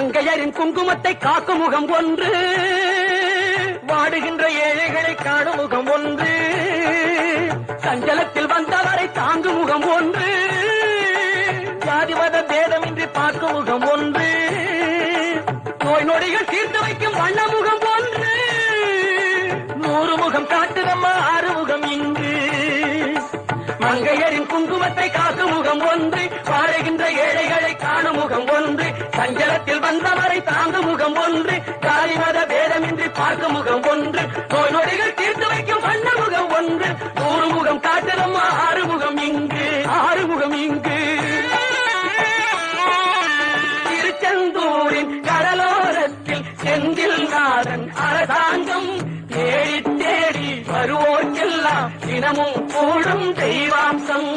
மங்கையரின் குங்குமத்தை காக்கும் முகம் ஒன்று, வாடுகின்ற ஏழைகளை காணும் முகம் ஒன்று, சஞ்சலத்தில் வந்தவரை தாங்கும் முகம் ஒன்று, ஜாதிமத பேதமின்றி பார்க்கும் முகம் ஒன்று, நோய் நொடிகள் தீர்த்து வைக்கும் வண்ண முகம் ஒன்று, 100 முகம் காட்டுதம்மா 6 முகம் இங்கு. மங்கையரின் குங்குமத்தை காக்கும் முகம் ஒன்று, வாழுகின்ற ஏழைகளை காணும் முகம் ஒன்று, சஞ்சலத்தில் வந்தவரை தாங்கும் முகம் ஒன்று, ஜாதி மத பேதமின்றி பார்க்கும் முகம் ஒன்று, நோய் நொடிகள் தீர்த்து வைக்கும் வண்ண முகம் ஒன்று, 100 முகம் காட்டுதம்மா 6 முகம் இங்கு. 6 முகம் இங்கு. திருச்செந்தூரின் கடலோரத்தில் செந்தில் நாதன் அரசாங்கம் தேடி தேடி வருவோர்க்கெல்லாம் தினமும் கூடும் தெய்வாம்சம்.